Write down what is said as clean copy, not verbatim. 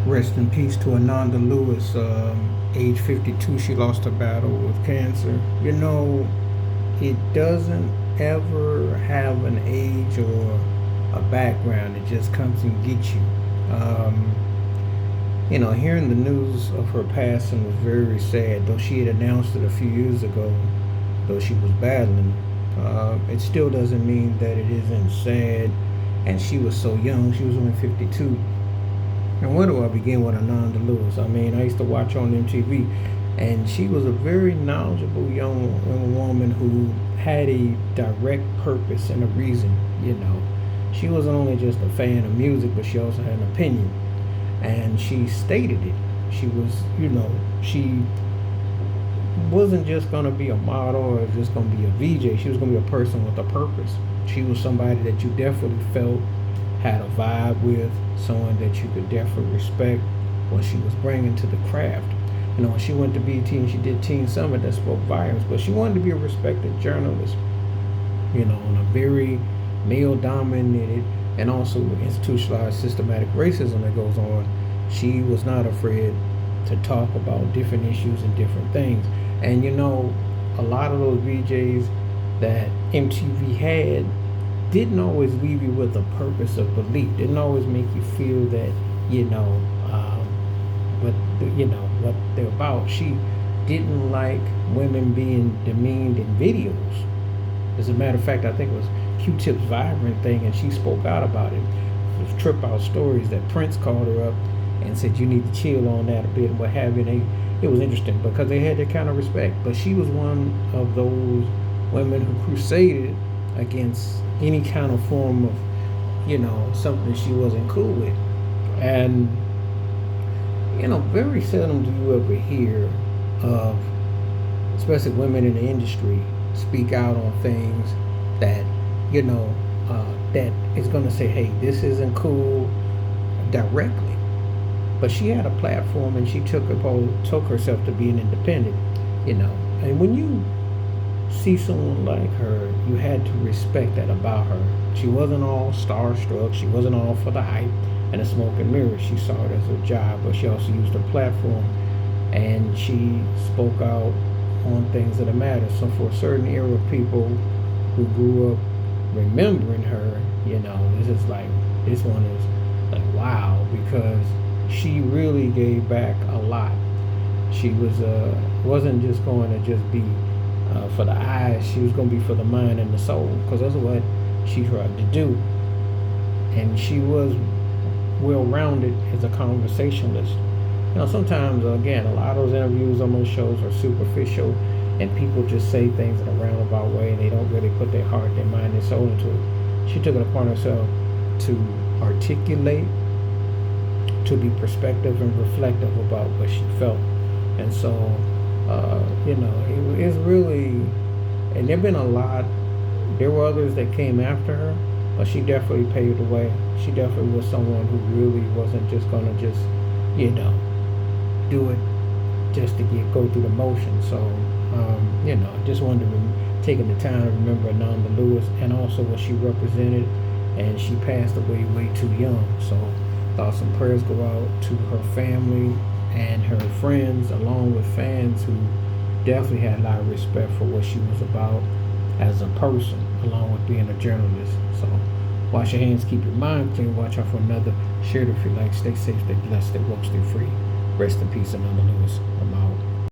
Rest in peace to Ananda Lewis. Age 52, she lost her battle with cancer. It doesn't ever have an age or a background. It just comes and gets you. Um, Hearing the news of her passing was very sad. Though she had announced it a few years ago, though she was battling, it still doesn't mean that it isn't sad. And she was so young. She was only 52. And where do I begin with Ananda Lewis? I mean, I used to watch on MTV, and she was a very knowledgeable young woman who had a direct purpose and a reason. She wasn't only just a fan of music, but she also had an opinion, and she stated it. She wasn't just going to be a model or just going to be a VJ. She was going to be a person with a purpose. She was somebody that you definitely felt had a vibe with, someone that you could definitely respect what she was bringing to the craft. When she went to BT and she did Teen Summit, that spoke volumes, but she wanted to be a respected journalist, on a very male dominated and also institutionalized systematic racism that goes on. She was not afraid to talk about different issues and different things. And a lot of those VJs that MTV had didn't always leave you with a purpose of belief. Didn't always make you feel that what what they're about. She didn't like women being demeaned in videos. As a matter of fact, I think it was Q-Tip's Vibrant thing, and she spoke out about it. It was Trip Out Stories that Prince called her up and said you need to chill on that a bit and what have you. It was interesting because they had that kind of respect. But she was one of those women who crusaded against any kind of form of, something she wasn't cool with. And, very seldom do you ever hear of, especially women in the industry, speak out on things that, that is going to say, hey, this isn't cool directly. But she had a platform and she took herself to be an independent, And when you see someone like her, you had to respect that about her. She wasn't all starstruck. She wasn't all for the hype and the smoke and mirrors. She saw it as a job, but she also used her platform and she spoke out on things that matter. So for a certain era of people who grew up remembering her, this one is like wow, because she really gave back a lot. She wasn't just going to just be for the eyes. She was going to be for the mind and the soul, because that's what she tried to do. And she was well-rounded as a conversationalist. Sometimes, again, a lot of those interviews on those shows are superficial, and people just say things in a roundabout way, and they don't really put their heart, their mind, their soul into it. She took it upon herself to articulate, to be perspective and reflective about what she felt. And so, it's really, and there have been a lot, there were others that came after her, but she definitely paved the way. She definitely was someone who really wasn't just going to just, do it just to go through the motion. So, just wanted to taking the time to remember Ananda Lewis and also what she represented. And she passed away way too young. So, thoughts and prayers go out to her family and her friends, along with fans who definitely had a lot of respect for what she was about as a person, along with being a journalist. So, wash your hands, keep your mind clean, watch out for another. Share it if you like. Stay safe, stay blessed, stay woke, stay free. Rest in peace, Ananda Lewis. I'm out.